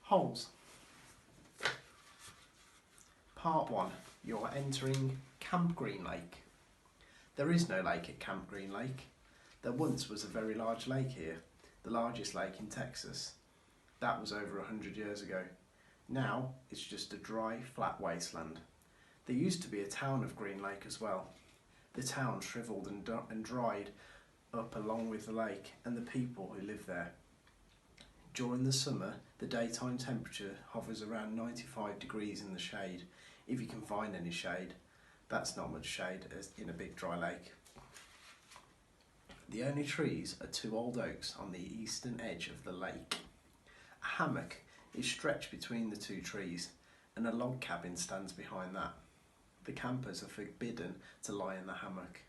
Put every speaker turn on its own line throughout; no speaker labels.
Holes. Part 1. You're entering Camp Green Lake. There is no lake at Camp Green Lake. There once was a very large lake here, the largest lake in Texas. That was over 100 years ago. Now it's just a dry, flat wasteland. There used to be a town of Green Lake as well. The town shriveled and dried up along with the lake and the people who live there. During the summer, the daytime temperature hovers around 95 degrees in the shade, if you can find any shade. That's not much shade as in a big dry lake. The only trees are 2 old oaks on the eastern edge of the lake. A hammock is stretched between the 2 trees and a log cabin stands behind that. The campers are forbidden to lie in the hammock.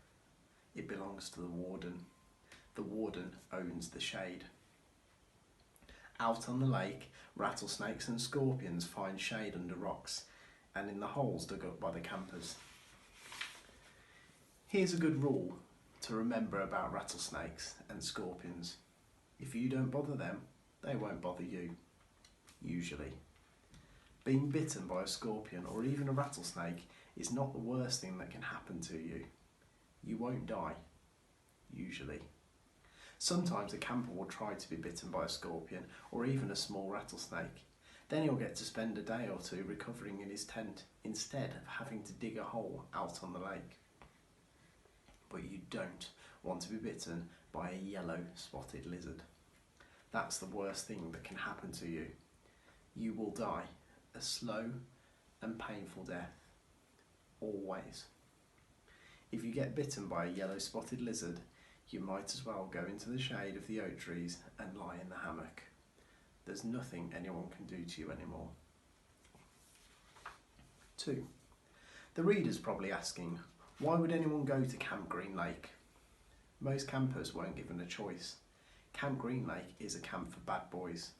It belongs to the warden. The warden owns the shade. Out on the lake, rattlesnakes and scorpions find shade under rocks and in the holes dug up by the campers. Here's a good rule to remember about rattlesnakes and scorpions. If you don't bother them, they won't bother you, usually. Being bitten by a scorpion or even a rattlesnake is not the worst thing that can happen to you. You won't die, usually. Sometimes a camper will try to be bitten by a scorpion or even a small rattlesnake. Then he'll get to spend a day or 2 recovering in his tent instead of having to dig a hole out on the lake. But you don't want to be bitten by a yellow spotted lizard. That's the worst thing that can happen to you. You will die a slow and painful death, always. If you get bitten by a yellow spotted lizard, you might as well go into the shade of the oak trees and lie in the hammock. There's nothing anyone can do to you anymore. 2. The reader's probably asking, why would anyone go to Camp Green Lake? Most campers weren't given a choice. Camp Green Lake is a camp for bad boys.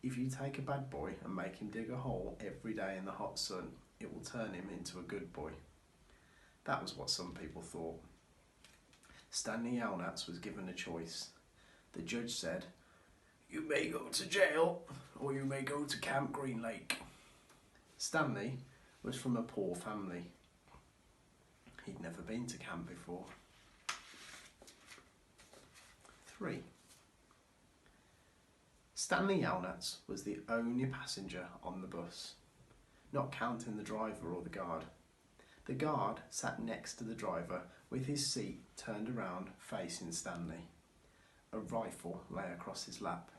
If you take a bad boy and make him dig a hole every day in the hot sun, it will turn him into a good boy. That was what some people thought. Stanley Yelnats was given a choice. The judge said, "You may go to jail or you may go to Camp Green Lake." Stanley was from a poor family. He'd never been to camp before. 3. Stanley Yelnats was the only passenger on the bus, not counting the driver or the guard. The guard sat next to the driver with his seat turned around facing Stanley. A rifle lay across his lap.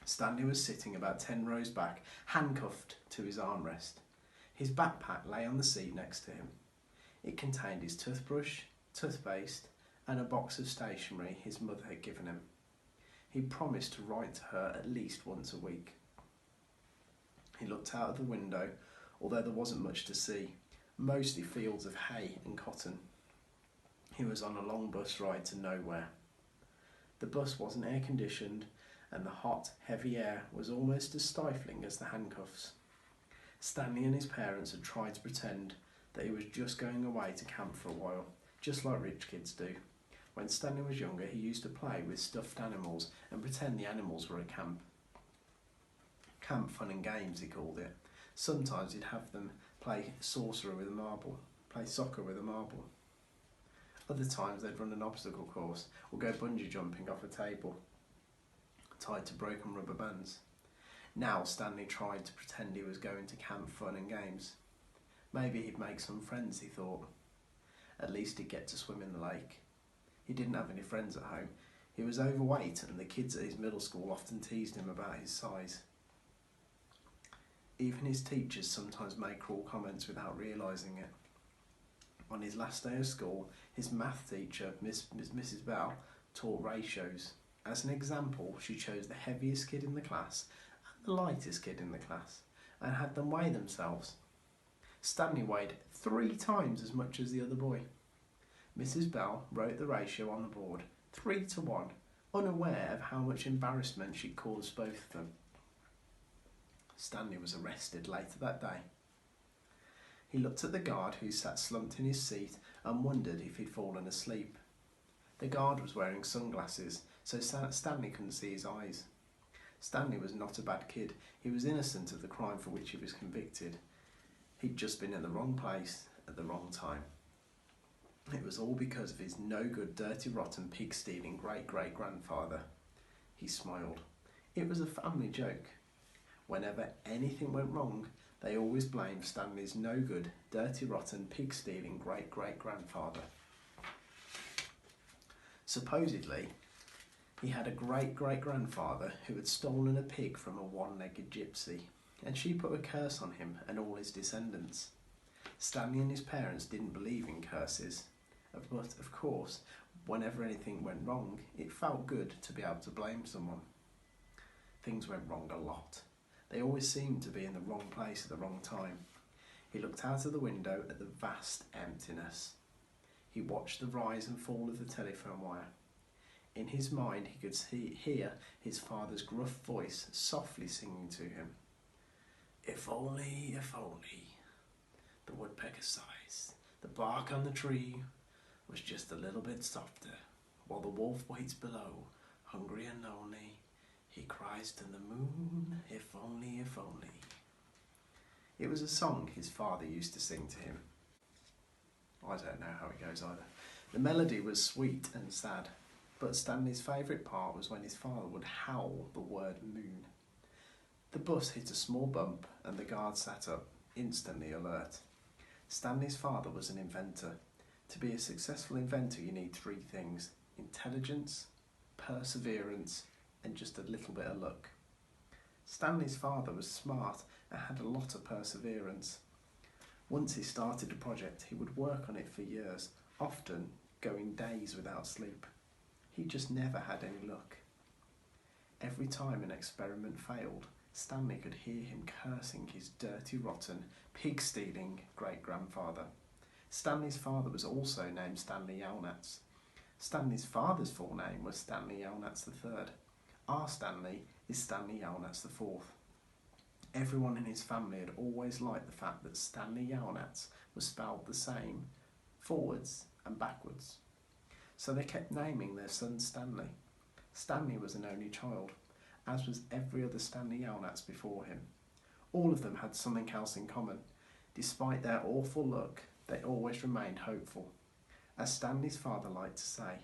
Stanley was sitting about 10 rows back, handcuffed to his armrest. His backpack lay on the seat next to him. It contained his toothbrush, toothpaste, and a box of stationery his mother had given him. He promised to write to her at least once a week. He looked out of the window, although there wasn't much to see, mostly fields of hay and cotton. He was on a long bus ride to nowhere. The bus wasn't air conditioned and the hot, heavy air was almost as stifling as the handcuffs. Stanley and his parents had tried to pretend that he was just going away to camp for a while, just like rich kids do. When Stanley was younger, he used to play with stuffed animals and pretend the animals were at camp. Camp fun and games, he called it. Sometimes he'd have them play soccer with a marble. Other times they'd run an obstacle course or go bungee jumping off a table, tied to broken rubber bands. Now Stanley tried to pretend he was going to camp fun and games. Maybe he'd make some friends, he thought. At least he'd get to swim in the lake. He didn't have any friends at home. He was overweight and the kids at his middle school often teased him about his size. Even his teachers sometimes made cruel comments without realising it. On his last day of school, his math teacher, Mrs. Bell, taught ratios. As an example, she chose the heaviest kid in the class and the lightest kid in the class and had them weigh themselves. Stanley weighed 3 times as much as the other boy. Mrs. Bell wrote the ratio on the board, 3 to 1, unaware of how much embarrassment she'd caused both of them. Stanley was arrested later that day. He looked at the guard who sat slumped in his seat and wondered if he'd fallen asleep. The guard was wearing sunglasses, so Stanley couldn't see his eyes. Stanley was not a bad kid. He was innocent of the crime for which he was convicted. He'd just been in the wrong place at the wrong time. It was all because of his no-good, dirty, rotten, pig-stealing great-great-grandfather. He smiled. It was a family joke. Whenever anything went wrong, they always blamed Stanley's no-good, dirty, rotten, pig-stealing great-great-grandfather. Supposedly, he had a great-great-grandfather who had stolen a pig from a one-legged gypsy, and she put a curse on him and all his descendants. Stanley and his parents didn't believe in curses, but of course, whenever anything went wrong, it felt good to be able to blame someone. Things went wrong a lot. They always seemed to be in the wrong place at the wrong time. He looked out of the window at the vast emptiness. He watched the rise and fall of the telephone wire. In his mind, he could hear his father's gruff voice softly singing to him. If only, the woodpecker sighs, the bark on the tree was just a little bit softer, while the wolf waits below, hungry and lonely. He cries to the moon, if only, if only. It was a song his father used to sing to him. I don't know how it goes either. The melody was sweet and sad, but Stanley's favourite part was when his father would howl the word moon. The bus hit a small bump and the guard sat up, instantly alert. Stanley's father was an inventor. To be a successful inventor, you need three things: intelligence, perseverance, and just a little bit of luck. Stanley's father was smart and had a lot of perseverance. Once he started a project, he would work on it for years, often going days without sleep. He just never had any luck. Every time an experiment failed, Stanley could hear him cursing his dirty, rotten, pig-stealing great-grandfather. Stanley's father was also named Stanley Yelnats. Stanley's father's full name was Stanley Yelnats III. Our Stanley is Stanley Yelnats IV. Everyone in his family had always liked the fact that Stanley Yelnats was spelled the same, forwards and backwards. So they kept naming their son Stanley. Stanley was an only child, as was every other Stanley Yelnats before him. All of them had something else in common. Despite their awful luck, they always remained hopeful. As Stanley's father liked to say,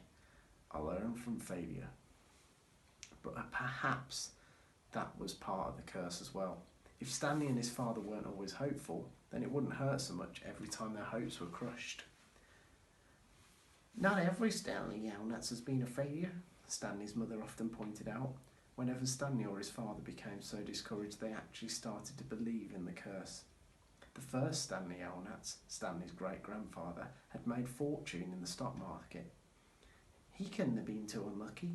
I learned from failure. But perhaps that was part of the curse as well. If Stanley and his father weren't always hopeful, then it wouldn't hurt so much every time their hopes were crushed. Not every Stanley Yelnats has been a failure, Stanley's mother often pointed out. Whenever Stanley or his father became so discouraged, they actually started to believe in the curse. The first Stanley Yelnats, Stanley's great-grandfather, had made fortune in the stock market. He couldn't have been too unlucky.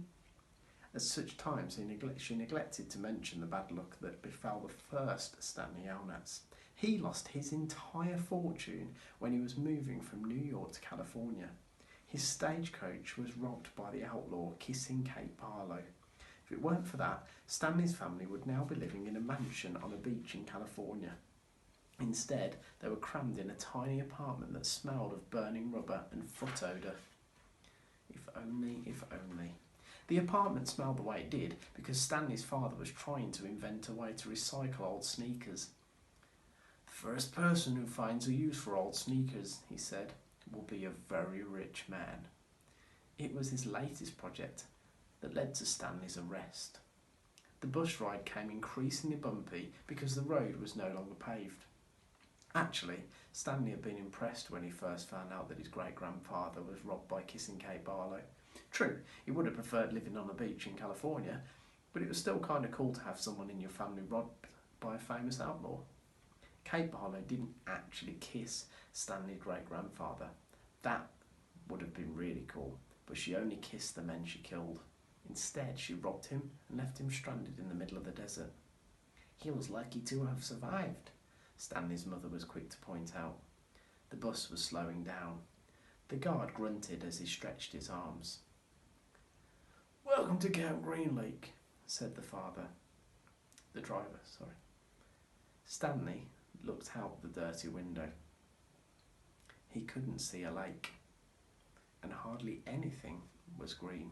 At such times, she neglected to mention the bad luck that befell the first Stanley Yelnats. He lost his entire fortune when he was moving from New York to California. His stagecoach was robbed by the outlaw Kissing Kate Barlow. If it weren't for that, Stanley's family would now be living in a mansion on a beach in California. Instead, they were crammed in a tiny apartment that smelled of burning rubber and foot odour. If only, if only. The apartment smelled the way it did because Stanley's father was trying to invent a way to recycle old sneakers. The first person who finds a use for old sneakers, he said, will be a very rich man. It was his latest project that led to Stanley's arrest. The bus ride came increasingly bumpy because the road was no longer paved. Actually, Stanley had been impressed when he first found out that his great-grandfather was robbed by Kissing Kate Barlow. True, he would have preferred living on a beach in California, but it was still kind of cool to have someone in your family robbed by a famous outlaw. Kate Barlow didn't actually kiss Stanley's great-grandfather. That would have been really cool, but she only kissed the men she killed. Instead, she robbed him and left him stranded in the middle of the desert. He was lucky to have survived, Stanley's mother was quick to point out. The bus was slowing down. The guard grunted as he stretched his arms. Welcome to Camp Green Lake, said the driver. Stanley looked out the dirty window. He couldn't see a lake, and hardly anything was green.